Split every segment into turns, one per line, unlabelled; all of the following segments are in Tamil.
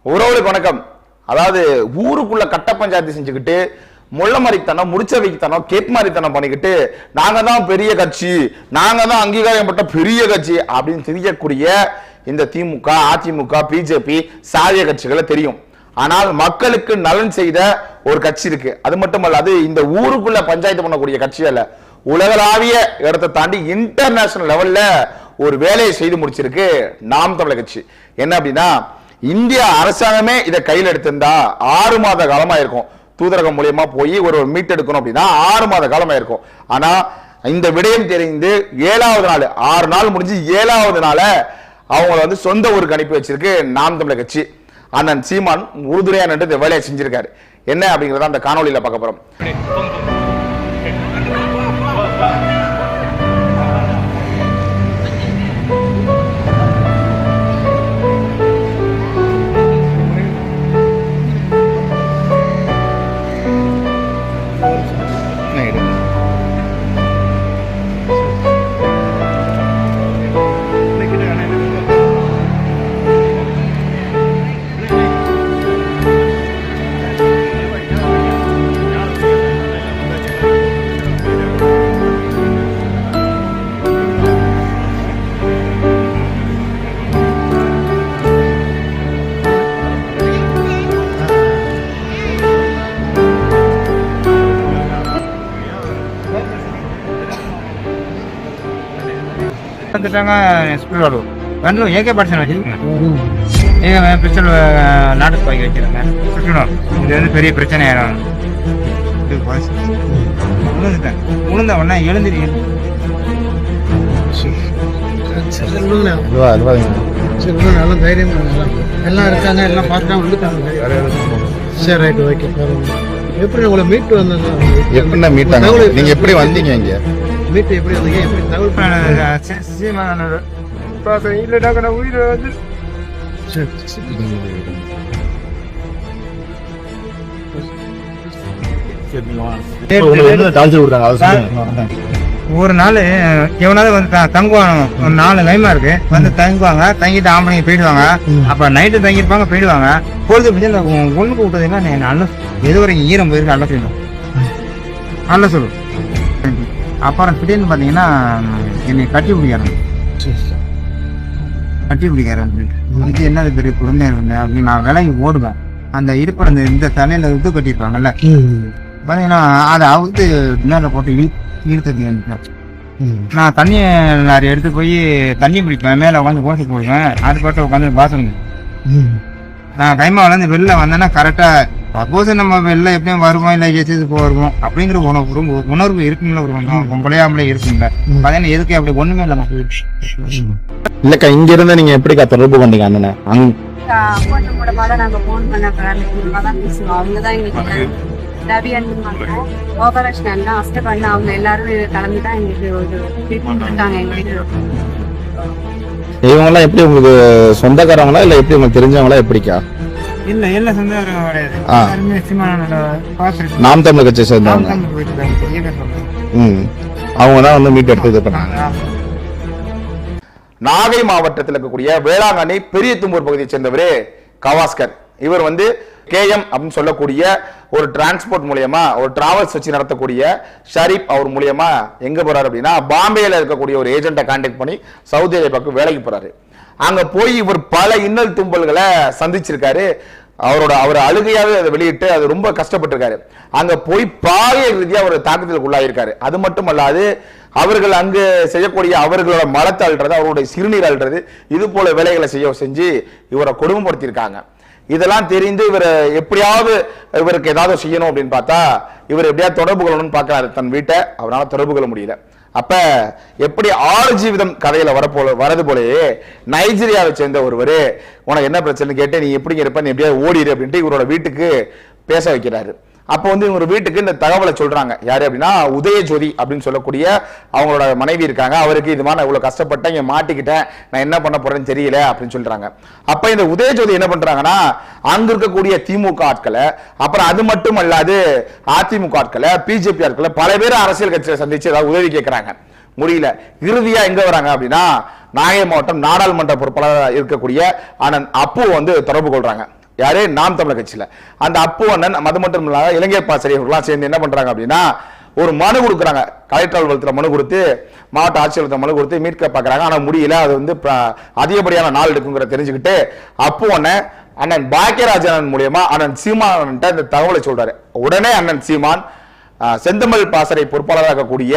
உறவுகளுக்கு வணக்கம். அதாவது ஊருக்குள்ள கட்ட பஞ்சாயத்து செஞ்சுக்கிட்டு முள்ள மாதிரித்தனம் முடிச்ச வைக்கத்தனம் கேட் மாதிரித்தனம் பண்ணிக்கிட்டு நாங்க தான் பெரிய கட்சி, நாங்க தான் அங்கீகாரப்பட்ட பெரிய கட்சி அப்படின்னு தெரியக்கூடிய இந்த திமுக, அதிமுக, பிஜேபி சாதிய கட்சிகளை தெரியும். ஆனால் மக்களுக்கு நலன் செய்த ஒரு கட்சி இருக்கு. அது மட்டுமல்லாது இந்த ஊருக்குள்ள பஞ்சாயத்து பண்ணக்கூடிய கட்சி அல்ல, உலகளாவிய இடத்தை தாண்டி இன்டர்நேஷனல் லெவல்ல ஒரு வேலையை செய்து முடிச்சிருக்கு நாம் தமிழர் கட்சி. என்ன அப்படின்னா, இந்திய அரசாங்கமே இதை கையில் எடுத்திருந்தா 6 மாத காலமா இருக்கும். தூதரகம் மூலியமா போய் ஒரு மீட் எடுக்கணும் அப்படின்னா 6 மாத காலமா இருக்கும். ஆனா இந்த விடயம் தெரிந்து 7வது நாள், 6 நாள் முடிஞ்சு 7வது நாள அவங்கள சொந்த ஊருக்கு அனுப்பி வச்சிருக்கு நாம் தமிழர் கட்சி. அண்ணன் சீமான் உறுதுணையா நின்று இந்த வேலையை செஞ்சிருக்காரு. என்ன அப்படிங்கறத அந்த காணொலியில பார்க்க போறோம்.
ஏகே பர்சன் வச்சிருக்கேன். பிரச்சனை நாட்டுக்கு போய் வைக்கிறாங்க. சுற்றணும், இது பெரிய பிரச்சனை ஆயிடும். உளுந்த உடனே எழுந்திரி
நல்ல தைரியம் எல்லாம் இருக்காங்க, எல்லாம் பார்த்தா வந்துட்டாங்க. சரி, ரைட், ஓகே. எப்படி உங்களை மீட் வந்தாங்க?
எப்படின்னா மீட்டாங்க? நீங்க எப்படி வந்தீங்க? இங்க
மீட் எப்படி வந்தீங்க? எப்படி தகவல்
இல்லைனாக்க உயிர் வந்து ஒரு நாள் எவனாவது வந்து தங்குவாங்க. ஒரு 4 லைமா இருக்கு, வந்து தங்குவாங்க. தங்கிட்டு ஆம்பளைங்க போயிடுவாங்க. அப்ப நைட்டு தங்கிருப்பாங்க, போயிடுவாங்க. பொழுது ஒண்ணுக்கு விட்டதுன்னா நல்ல எது வரைக்கும் ஈரம் போயிருக்கு நல்ல சொல்லணும், நல்ல சொல்லும். அப்புறம் திடீர்னு பாத்தீங்கன்னா என்னை கட்டி பிடிக்கிறாங்க. இது என்னது பெரிய குழந்தை இருந்தேன் அப்படின்னு நான் விலகி ஓடுவேன். அந்த இருப்ப இந்த தலையில இது கட்டிருப்பாங்கல்ல, பாத்தீங்கன்னா அதை அவுத்து நேரில் போட்டு இழுத்து நான் தண்ணி லாரி எடுத்து போய் தண்ணி பிடிப்பேன். மேலே உட்காந்து போசி போடுவேன். அது பாட்டு உட்காந்து பாத்ரூம். நான் டைமா வளர்ந்து வெளில வந்தேன்னா கரெக்டா சப்போஸ் நம்ம வெளில எப்படியும் வருவோம், இல்லை எச்சு போவோம் அப்படிங்கிற உணர்வு இருக்குங்களா? ஒரு பொம்பளையாமலே இருக்குங்களா? பாத்தீங்கன்னா எதுக்கு அப்படி ஒண்ணுமே இல்லாம போயிடுச்சு.
இல்லக்கா, இங்க இருந்தா நீங்க எப்படிக்கா தொடர்பு பண்ணீங்க? அண்ணனை இவங்கெல்லாம் எப்படி உங்களுக்கு சொந்தக்காரங்களா இல்ல எப்படி உங்களுக்கு தெரிஞ்சவங்களா எப்படிக்கா?
இல்ல இல்ல சொந்தக்காரங்க கிடையாது.
நாம் தமிழர் கட்சியை சேர்ந்தவங்க. அவங்க தான் மீட் எடுத்து இது பண்ணாங்க. நாகை மாவட்டத்தில் இருக்கக்கூடிய வேளாங்கண்ணி பெரிய தும்பூர் பகுதியை சேர்ந்தவர் கவாஸ்கர். இவர் கேஎம் அப்படின்னு சொல்லக்கூடிய ஒரு டிரான்ஸ்போர்ட் மூலியமா ஒரு டிராவல்ஸ் வச்சு நடத்தக்கூடிய ஷரீப் அவர் மூலியமா எங்க போறாரு அப்படின்னா, பாம்பேல இருக்கக்கூடிய ஒரு ஏஜென்ட்டை கான்டாக்ட் பண்ணி சவுதி அரேபியாவுக்கு வேலைக்கு போறாரு. அங்க போய் இவர் பல இன்னல் தும்பல்களை சந்திச்சிருக்காரு. அவர் அழுகையாவே அதை வெளியிட்டு அது ரொம்ப கஷ்டப்பட்டிருக்காரு. அங்க போய் பாலியல் ரீதியா ஒரு தாக்கத்திற்கு உள்ளாயிருக்காரு. அது மட்டுமல்லாது அவர்கள் அங்கு செய்யக்கூடிய அவர்களோட மலத்தை அல்றது, அவருடைய சிறுநீர் அல்றது, இது போல வேலைகளை செஞ்சு இவரை கொடுமைப்படுத்தியிருக்காங்க. இதெல்லாம் தெரிந்து இவர் எப்படியாவது இவருக்கு ஏதாவது செய்யணும் அப்படின்னு பார்த்தா இவர் எப்படியாவது தொடர்பு கொள்ளணும்னு பார்க்கிறாரு தன் வீட்டை. அவரால் தொடர்பு கொள்ள முடியல. அப்ப எப்படி 6 ஜீவிதம் கதையில வரது போலயே நைஜீரியாவை சேர்ந்த ஒருவர் உனக்கு என்ன பிரச்சனை கேட்டு நீ எப்படி இருப்ப, நீ எப்படியாவது ஓடிடு அப்படின்ட்டு இவரோட வீட்டுக்கு பேச வைக்கிறாரு. அப்போ இவங்க வீட்டுக்கு இந்த தகவலை சொல்றாங்க. யாரு அப்படின்னா, உதயஜோதி அப்படின்னு சொல்லக்கூடிய அவங்களோட மனைவி இருக்காங்க. அவருக்கு இது மாதிரி இவ்வளவு கஷ்டப்பட்டேன், இங்க மாட்டிக்கிட்டேன், நான் என்ன பண்ண போறேன்னு தெரியல அப்படின்னு சொல்றாங்க. அப்ப இந்த உதயஜோதி என்ன பண்றாங்கன்னா, அங்க இருக்கக்கூடிய திமுக ஆட்களை, அப்புறம் அது மட்டும் அல்லாது அதிமுக ஆட்களை, பிஜேபி ஆட்களை, பல பேர் அரசியல் கட்சியை சந்திச்சு ஏதாவது உதவி கேட்கிறாங்க. முடியல. இறுதியா எங்க வராங்க அப்படின்னா, நாகை மாவட்டம் நாடாளுமன்ற பொறுப்பாளர் இருக்கக்கூடிய அண்ணன் அப்பு தொடர்பு கொள்றாங்க. யாரு? நாம் தமிழர் கட்சியில. அந்த அப்பு அண்ணன் அது மட்டும் இல்லாத இளைஞர் பாசறையவர்கள்லாம் சேர்ந்து என்ன பண்றாங்க அப்படின்னா ஒரு மனு கொடுக்குறாங்க. கலெக்டர் அலுவலகத்தில் மனு கொடுத்து, மாவட்ட ஆட்சியர் மனு கொடுத்து மீட்க பார்க்குறாங்க. ஆனால் முடியல. அது வந்து அதிகப்படியான நாள் எடுக்குங்கிற தெரிஞ்சுக்கிட்டு அப்பு அண்ணன் பாக்கியராஜன் மூலியமா அண்ணன் சீமான் இந்த தகவலை சொல்றாரு. உடனே அண்ணன் சீமான் செந்தமிழ் பாசறை பொறுப்பாளராக இருக்கக்கூடிய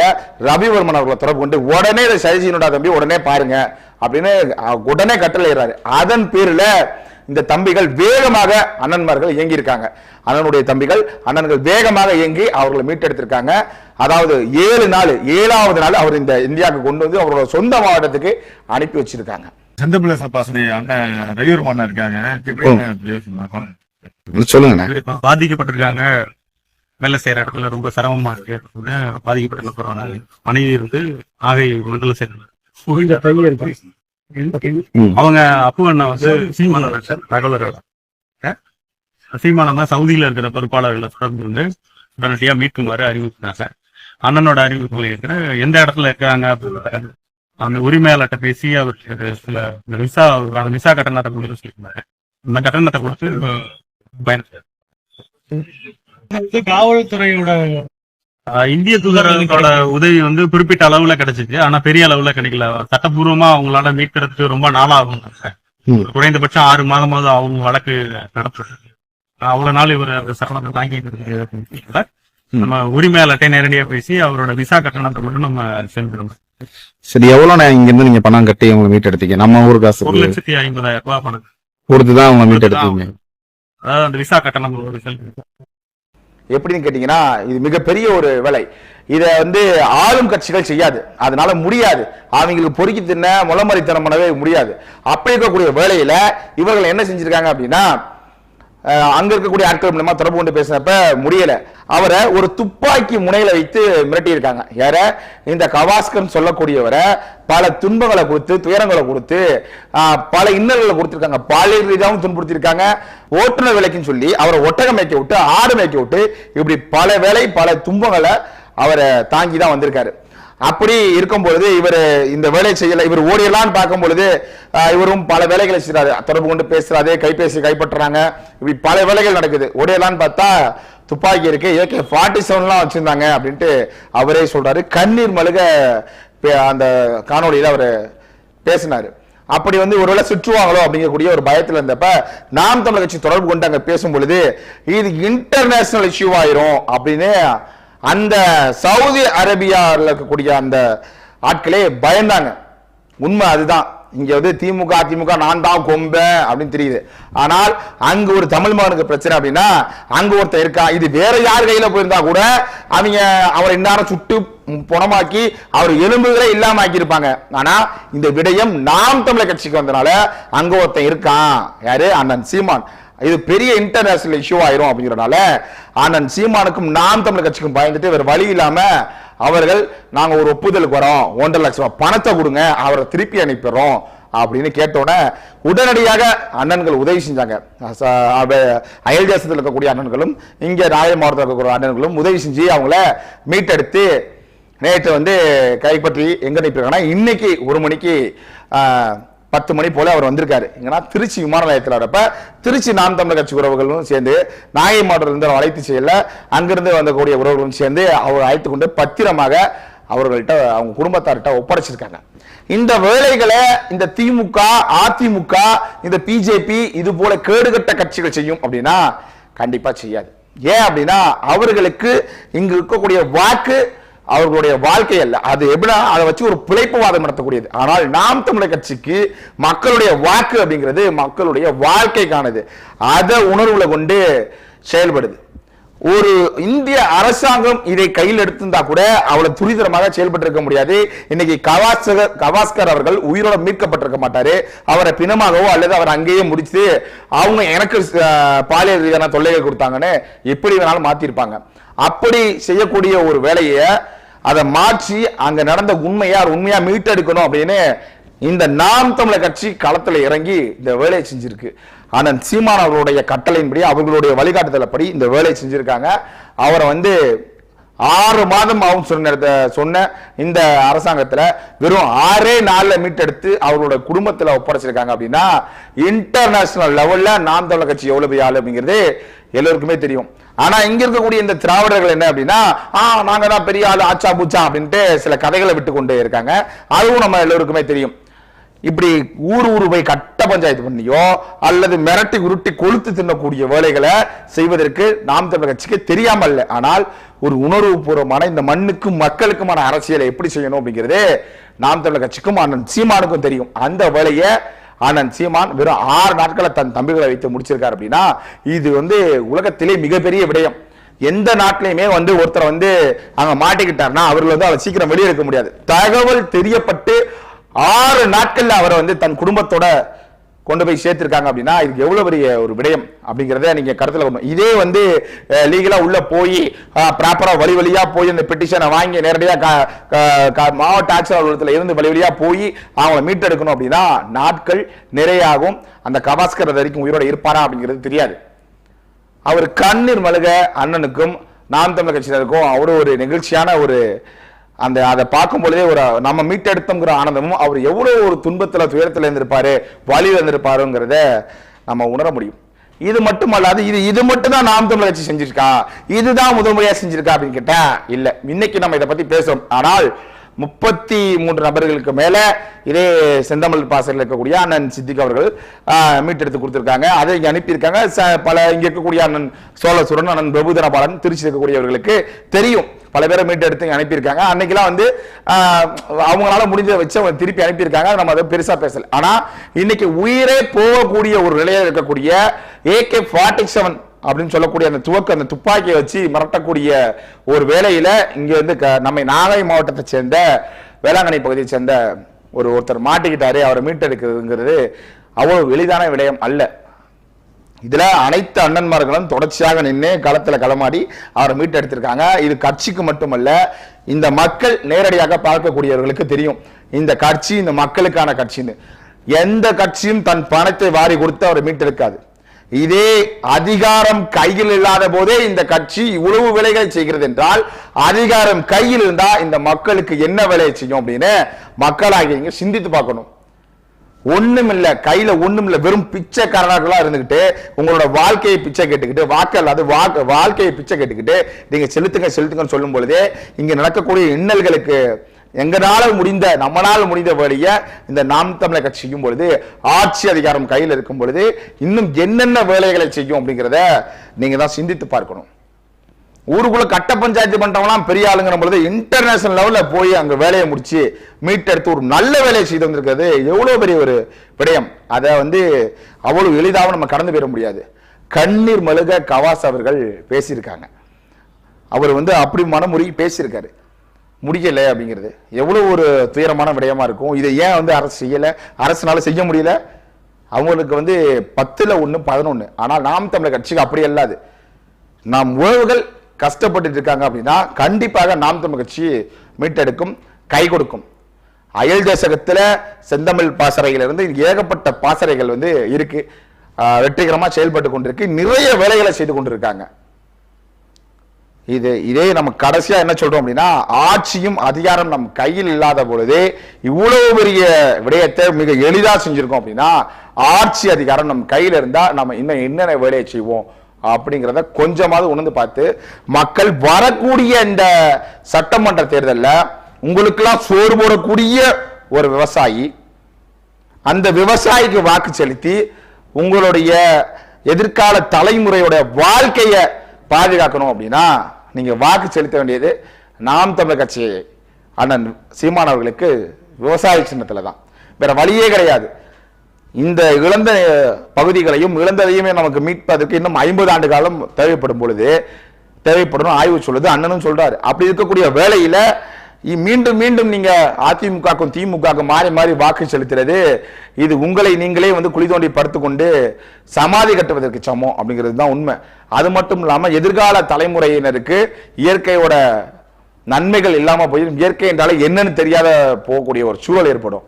ரவிவர்மன் அவர்களை தொடர்பு கொண்டு உடனே இதை சரி செய்யணும்டா தம்பி, உடனே பாருங்க அப்படின்னு உடனே கட்டளையிடுறாரு. அதன் பேரில் இந்த தம்பிகள் வேகமாக அண்ணன்மார்கள் இயங்கி இருக்காங்க. அண்ணனுடைய தம்பிகள் அண்ணன்கள் வேகமாக இயங்கி அவர்களை மீட்டெடுத்திருக்காங்க. அதாவது 7வது நாள் அவர் இந்த இந்தியாவுக்கு கொண்டு வந்து அவரோட சொந்த மாவட்டத்துக்கு அனுப்பி வச்சிருக்காங்க.
செந்தமிழ பாசறை அண்ணன் ரவிவர்மன் இருக்காங்க.
சொல்லுங்க.
பாதிக்கப்பட்டிருக்காங்க, வேலை செய்யற இடத்துல ரொம்ப சிரமமா இருக்கு. பாதிக்கப்பட்ட மனைவி இருந்து ஆகை மண்டல சேர்ந்து அவங்க அப்பு அண்ணா வந்து சீமான தகவலர் சீமானம் தான் சவுதியில இருக்கிற பொறுப்பாளர்களை தொடர்ந்து வந்து உடனடியா மீட்குமாறு அறிவித்தாங்க. அண்ணனோட அறிவிப்புகள் இருக்கிற எந்த இடத்துல இருக்காங்க அப்படின்னு அந்த உரிமையாளர்கிட்ட பேசி அவருக்கு சில விசா கட்டணத்தை கொடுத்து சொல்லியிருந்தாங்க. அந்த கட்டணத்தை கொடுத்து பயணம் காவல்துறையோட இந்திய தூதரகத்தோட உதவி வந்து குறிப்பிட்ட அளவுல கிடைச்சிச்சு. ஆனா பெரிய அளவுல கிடைக்கல. சட்டப்பூர்வமா அவங்களால மீட்கிறதுக்கு ரொம்ப நாளாகும். குறைந்தபட்சம் 6 மாதமாவது அவங்க வழக்கு நடத்துறது. அவ்வளவு நாள் இவர் அந்த சட்டத்தை தாங்கி நம்ம உரிமையாளர்கிட்ட நேரடியா பேசி அவரோட விசா கட்டணத்தை மட்டும் நம்ம செஞ்சிடணும்.
சரி, எவ்வளவு இங்க இருந்து நீங்க பணம் கட்டி உங்களை மீட் எடுத்தீங்க? நம்ம ஊர் காசு
1,50,000 ரூபாய் பணம்
கொடுத்துதான் அவங்க மீட் எடுத்தீங்க.
அதாவது அந்த விசா கட்டணம்
எப்படின்னு கேட்டீங்கன்னா இது மிகப்பெரிய ஒரு வேலை. இதை வந்து ஆளும் கட்சிகள் செய்யாது, அதனால முடியாது. அவங்களுக்கு பொறுக்கி தின்ன முளமரித்தனம் பண்ணவே முடியாது. அப்படி இருக்கக்கூடிய வேலையில இவர்கள் என்ன செஞ்சிருக்காங்க அப்படின்னா அங்க இருக்கக்கூடிய ஆட்கள் மூலமா தொடர்பு கொண்டு பேசினப்ப முடியல. அவரை ஒரு துப்பாக்கி முனையில வைத்து மிரட்டி இருக்காங்க. யார? இந்த கவாஸ்கர் சொல்லக்கூடியவரை பல துன்பங்களை கொடுத்து, துயரங்களை கொடுத்து, பல இன்னல்களை கொடுத்திருக்காங்க. பாலியல் ரீதியாகவும் துன்புறுத்திருக்காங்க. ஓட்டுநர் வேலைக்குன்னு சொல்லி அவரை ஒட்டகம் மேய்க்க விட்டு, ஆடு மேய்க்க விட்டு, இப்படி பல வேலை பல துன்பங்களை அவரை தாங்கி தான் வந்திருக்காரு. அப்படி இருக்கும் பொழுது இவர் இந்த வேலை செய்யல. இவர் ஓடியெல்லாம் பார்க்கும் பொழுது இவரும் பல வேலைகளை செய்யறாரு. தொடர்பு கொண்டு பேசுறாரு, கைபேசி கைப்பற்றுறாங்க, இப்படி பல வேலைகள் நடக்குது. ஓடியெல்லாம் பார்த்தா துப்பாக்கி இருக்கு, AK-47 வச்சிருந்தாங்க அப்படின்ட்டு அவரே சொல்றாரு. கண்ணீர் மல்க அந்த காணொலியில அவர் பேசினாரு. அப்படி வந்து ஒருவேளை சுற்றுவாங்களோ அப்படிங்கக்கூடிய ஒரு பயத்தில் இருந்தப்ப நாம் தமிழர் கட்சி தொடர்பு கொண்டு அங்க பேசும் பொழுது இது இன்டர்நேஷனல் இஷ்யூ ஆயிரும் அப்படின்னு அந்த சவுதி அரேபியாவில் இருக்கக்கூடிய அந்த ஆட்களே பயந்தாங்க. உண்மை அதுதான். இங்க வந்து திமுக அதிமுக நான் தான் கொம்பேன் அப்படின்னு தெரியுது. ஆனால் அங்கு ஒரு தமிழ் மகனுக்கு பிரச்சனை அப்படின்னா அங்க ஒருத்தர் இருக்கா. இது வேற யார் கையில போயிருந்தா கூட அவங்க அவர் இந்நேரம் சுட்டு புணமாக்கி அவர் எலும்புகளே இல்லாம ஆக்கியிருப்பாங்க. ஆனா இந்த விடயம் நாம் தமிழர் கட்சிக்கு வந்தனால அங்க ஒருத்தன் இருக்கான். யாரு? அண்ணன் சீமான். இது பெரிய இன்டர்நேஷனல் இஷ்யூ ஆயிரும் அப்படிங்கறதுனால அண்ணன் சீமானுக்கும் நாம் தமிழர் கட்சிக்கும் பயந்துட்டு வேற வழி இல்லாம அவர்கள் நாங்க ஒரு ஒப்புதலுக்கு வரோம், 1.5 லட்சம் ரூபாய் பணத்தை கொடுங்க, அவரை திருப்பி அனுப்பிடுறோம் அப்படின்னு கேட்டோன்னே உடனடியாக அண்ணன்கள் உதவி செஞ்சாங்க. அயல் தேசத்தில் இருக்கக்கூடிய அண்ணன்களும் இங்க நாகை மாவட்டத்தில் இருக்கக்கூடிய அண்ணன்களும் உதவி செஞ்சு அவங்கள மீட்டெடுத்து நேற்று வந்து கைப்பற்றி எங்க அனுப்பியிருக்காங்கன்னா இன்னைக்கு 1 மணிக்கு 10 மணி போல அவர் வந்திருக்காரு. எங்கன்னா திருச்சி விமான நிலையத்தில் வரப்ப திருச்சி நாம் தமிழர் கட்சி உறவுகளும் சேர்ந்து நாகை மாவட்டத்திலிருந்து அழைத்து செய்யல அங்கிருந்து வந்தக்கூடிய உறவுகளும் சேர்ந்து அவர் அழைத்து கொண்டு பத்திரமாக அவர்கள்ட்ட அவங்க குடும்பத்தார்கிட்ட ஒப்படைச்சிருக்காங்க. இந்த வேலைகளை இந்த திமுக அதிமுக இந்த பிஜேபி இது போல கேடுகட்ட கட்சிகள் செய்யும் அப்படின்னா கண்டிப்பா செய்யாது. ஏன் அப்படின்னா அவர்களுக்கு இங்கு இருக்கக்கூடிய வாக்கு அவர்களுடைய வாழ்க்கை அல்ல. அது எப்படின்னா அதை வச்சு ஒரு பிழைப்புவாதம் நடத்தக்கூடியது. ஆனால் நாம் தமிழர் கட்சிக்கு மக்களுடைய வாக்கு அப்படிங்கிறது மக்களுடைய வாழ்க்கைக்கானது. அதை உணர்வுல கொண்டு செயல்படுது. ஒரு இந்திய அரசாங்கம் இதை கையில் எடுத்திருந்தா கூட அவ்வளவு துரிதமாக செயல்பட்டு இருக்க முடியாது. இன்னைக்கு கவாஸ்கர் அவர்கள் உயிரோட மீட்கப்பட்டிருக்க மாட்டாரு. அவரை பிணமாகவோ அல்லது அவர் அங்கேயே முடிச்சு அவங்க எனக்கு பாலியல் ரீதியான தொல்லைகள் கொடுத்தாங்கன்னு எப்படி வேணாலும் மாத்திருப்பாங்க. அப்படி செய்யக்கூடிய ஒரு வேலையை அதை மாற்றி அங்க நடந்த உண்மையா மீட்டெடுக்கணும் அப்படின்னு இந்த நாம் தமிழர் கட்சி களத்துல இறங்கி இந்த வேலையை செஞ்சிருக்கு. அண்ணன் சீமான் அவர்களுடைய கட்டளையின்படி அவர்களுடைய வழிகாட்டுதல்படி இந்த வேலையை செஞ்சிருக்காங்க. அவரை வந்து 6 மாதம் ஆகும் சொன்ன இந்த அரசாங்கத்துல வெறும் 6 நாள்ல மீட்டெடுத்து அவரோட குடும்பத்துல ஒப்படைச்சிருக்காங்க அப்படின்னா இன்டர்நேஷனல் லெவல்ல நாம் தமிழர் கட்சி எவ்வளவு பெரிய ஆளு அப்படிங்கிறது எல்லோருக்குமே தெரியும். ஆனா இங்க இருக்கக்கூடிய இந்த திராவிடர்கள் என்ன அப்படின்னா நாங்க தான் பெரிய ஆளு ஆச்சா பூச்சா அப்படின்ட்டு சில கதைகளை விட்டு கொண்டே இருக்காங்க. அதுவும் நம்ம எல்லோருக்குமே தெரியும். இப்படி ஊர் போய் கட்ட பஞ்சாயத்து பண்ணியோ அல்லது மிரட்டி உருட்டி கொளுத்து தின்னக்கூடிய வேலைகளை செய்வதற்கு நாம் தமிழர் கட்சிக்கு தெரியாமல் இல்லை. ஆனால் ஒரு உணர்வு பூர்வமான இந்த மண்ணுக்கும் மக்களுக்குமான அரசியலை எப்படி செய்யணும் அப்படிங்கிறது நாம் தமிழர் கட்சிக்கும் அண்ணன் சீமானுக்கும் தெரியும். அந்த வேலையை அண்ணன் சீமான் வெறும் 6 நாட்களை தன் தம்பிகளை வைத்து முடிச்சிருக்காரு அப்படின்னா இது உலகத்திலே மிகப்பெரிய விடயம். எந்த நாட்டிலையுமே ஒருத்தர் அங்க மாட்டிக்கிட்டார்னா அவர்கள் அதை சீக்கிரம் வெளியெடுக்க முடியாது. தகவல் தெரியப்பட்டு 6 நாட்கள்ல அவரை தன் குடும்பத்தோட கொண்டு போய் சேர்த்திருக்காங்க அப்படின்னா இதுக்கு எவ்வளவு பெரிய ஒரு விடயம் அப்படிங்கறத நீங்க கருத்துல கொண்டு. இதே லீகலா உள்ள போய் ப்ராப்பரா வழியா போய் அந்த பெட்டிஷனை வாங்கி நேரடியா மாவட்ட ஆட்சியர் அலுவலகத்துல இருந்து வழியா போய் அவங்களை மீட்டெடுக்கணும் அப்படின்னா நாட்கள் நிறைய ஆகும். அந்த கவாஸ்கர் வரைக்கும் உயிரோட இருப்பாரா அப்படிங்கிறது தெரியாது. அவர் கண்ணீர் மல்க அண்ணனுக்கும் நாம் தமிழர் கட்சியினருக்கும் அவ்வளவு ஒரு நெகிழ்ச்சியான ஒரு அதை பார்க்கும் பொழுதே ஒரு நம்ம மீட்டெடுத்தோங்கிற ஆனந்தமும் அவர் எவ்வளவு ஒரு துன்பத்துல துயரத்துல இருந்திருப்பாரு வலியில இருந்திருப்பாருங்கிறத நம்ம உணர முடியும். இது மட்டுமல்லாது இது மட்டும் தான் நாம் தமிழர் கட்சி செஞ்சிருக்கா, இதுதான் முதல் முறையா செஞ்சிருக்கா அப்படின்னு கேட்டா இல்ல. இன்னைக்கு நம்ம இதை பத்தி பேசுறோம். ஆனால் 33 நபர்களுக்கு மேல இதே செந்தமிழ் பாசறையில் இருக்கக்கூடிய அண்ணன் சித்திக் அவர்கள் மீட்டெடுத்து கொடுத்திருக்காங்க. அதை இங்க அனுப்பியிருக்காங்க. பல இங்க இருக்கக்கூடிய அண்ணன் சோழசூரன், அண்ணன் பிரபுதனபாலன், திருச்சி இருக்கக்கூடியவர்களுக்கு தெரியும். பல பேரை மீட்டெடுத்து அனுப்பியிருக்காங்க. அன்னைக்கெல்லாம் அவங்களால முடிஞ்ச வச்சு அவங்க திருப்பி அனுப்பியிருக்காங்க. நம்ம அதை பெருசா பேசல. ஆனா இன்னைக்கு உயிரே போகக்கூடிய ஒரு நிலையில இருக்கக்கூடிய AK-47 அப்படின்னு சொல்லக்கூடிய அந்த துப்பாக்கியை வச்சு மிரட்டக்கூடிய ஒரு வேலையில இங்க நம்ம நாகை மாவட்டத்தை சேர்ந்த வேளாங்கண்ணி பகுதியை சேர்ந்த ஒருத்தர் மாட்டிக்கிட்டாரு. அவரை மீட்டெடுக்கிறதுங்கிறது அவ்வளவு எளிதான விடயம் அல்ல. இதுல அனைத்து அண்ணன்மார்களும் தொடர்ச்சியாக நின்று களத்துல களமாடி அவரை மீட்டெடுத்திருக்காங்க. இது கட்சிக்கு மட்டுமல்ல, இந்த மக்கள் நேரடியாக பார்க்கக்கூடியவர்களுக்கு தெரியும் இந்த கட்சி இந்த மக்களுக்கான கட்சின்னு. எந்த கட்சியும் தன் பணத்தை வாரி கொடுத்து அவரை மீட்டெடுக்காது. இதே அதிகாரம் கையில் இல்லாத போதே இந்த கட்சி இவ்வளவு வேலைகளை செய்கிறது என்றால் அதிகாரம் கையில் இருந்தா இந்த மக்களுக்கு என்ன வேலையை செய்யும் அப்படின்னு மக்களாகிய நீங்க சிந்தித்து பார்க்கணும். ஒண்ணுமில்ல, கையில ஒண்ணுமில்ல, வெறும் பிச்சைக்காரர்களா இருந்துகிட்டு உங்களோட வாழ்க்கையை பிச்சை கேட்டுக்கிட்டு வாழ்க்கையை பிச்சை கேட்டுக்கிட்டு நீங்க செலுத்துங்கன்னு சொல்லும் பொழுதே இங்க நடக்கக்கூடிய இன்னல்களுக்கு நம்மளால முடிந்த வழிய இந்த நாம் தமிழர் கட்சி செய்யும் பொழுது ஆட்சி அதிகாரம் கையில் இருக்கும் பொழுது இன்னும் என்னென்ன வேலைகளை செய்யும் அப்படிங்கிறத நீங்க தான் சிந்தித்து பார்க்கணும். ஊருக்குள்ள கட்ட பஞ்சாயத்து பண்றவங்களாம் பெரிய ஆளுங்கிற பொழுது இன்டர்நேஷனல் லெவல்ல போய் அங்க வேலையை முடிச்சு மீட்டெடுத்து ஒரு நல்ல வேலையை செய்து வந்திருக்கிறது எவ்வளவு பெரிய ஒரு விடயம். அதை அவ்வளவு எளிதாக நம்ம கடந்து போயிட முடியாது. கண்ணீர் மல்க கவாஸ் அவர்கள் பேசியிருக்காங்க. அவர் அப்படி மனமுருகி பேசியிருக்காரு. முடியல அப்படிங்கிறது எவ்வளவு ஒரு துயரமான விடயமா இருக்கும். இதை ஏன் அரசு செய்யல, அரசுனால செய்ய முடியல? அவங்களுக்கு 10ல் 1 11. ஆனால் நாம் தமிழர் கட்சிக்கு அப்படி அல்லாது. நாம் உறவுகள் கஷ்டப்பட்டு இருக்காங்க அப்படின்னா கண்டிப்பாக நாம் தமிழர் கட்சி மீட்டெடுக்கும், கை கொடுக்கும். அயல் தேசகத்துல செந்தமிழ் பாசறையிலிருந்து ஏகப்பட்ட பாசறைகள் இருக்கு, வெற்றிகரமா செயல்பட்டு கொண்டிருக்கு, நிறைய வேலைகளை செய்து கொண்டிருக்காங்க. இதே நம்ம கடைசியா என்ன சொல்றோம் அப்படின்னா ஆட்சியும் அதிகாரம் நம் கையில் இல்லாத பொழுது இவ்வளவு பெரிய விடயத்தை மிக எளிதா செஞ்சிருக்கோம் அப்படின்னா ஆட்சி அதிகாரம் நம் கையில இருந்தா நம்ம இன்னும் என்னென்ன வேலையை செய்வோம் அப்படிங்கிறத கொஞ்சமாவது உணர்ந்து பார்த்து மக்கள் வரக்கூடிய இந்த சட்டமன்ற தேர்தலில் உங்களுக்கெல்லாம் சோறு போடக்கூடிய ஒரு விவசாயி, அந்த விவசாயிக்கு வாக்கு செலுத்தி உங்களுடைய எதிர்கால தலைமுறையோட வாழ்க்கையை பாதுகாக்கணும் அப்படின்னா நீங்க வாக்கு செலுத்த வேண்டியது நாம் தமிழர் கட்சி அண்ணன் சீமான் அவர்களுக்கு விவசாய சின்னத்துல தான். வேற வழியே கிடையாது. இந்த இழந்த பகுதிகளையும் இழந்ததையுமே நமக்கு மீட்பதற்கு இன்னும் 50 ஆண்டு காலம் தேவைப்படும் ஆய்வு சொல்லுது, அண்ணனும் சொல்றாரு. அப்படி இருக்கக்கூடிய வேளையில மீண்டும் மீண்டும் நீங்க அதிமுகக்கும் திமுகக்கும் மாறி மாறி வாக்கு செலுத்துறது இது உங்களை நீங்களே குழி தோண்டி படுத்துக்கொண்டு சமாதி கட்டுவதற்கு சமம் அப்படிங்கிறது தான் உண்மை. அது மட்டும் இல்லாம எதிர்கால தலைமுறையினருக்கு இயற்கையோட நன்மைகள் இல்லாம போய் இயற்கை என்றாலே என்னன்னு தெரியாத போகக்கூடிய ஒரு சூழல் ஏற்படும்.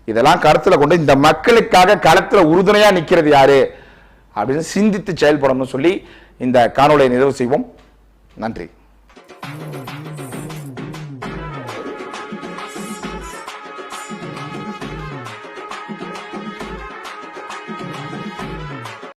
இதெல்லாம் கருத்துல கொண்டு இந்த மக்களுக்காக களத்துல உறுதுணையா நிக்கிறது யாரு அப்படின்னு சிந்தித்து செயல்படணும்னு சொல்லி இந்த காணொலியை நிறைவு செய்வோம். நன்றி.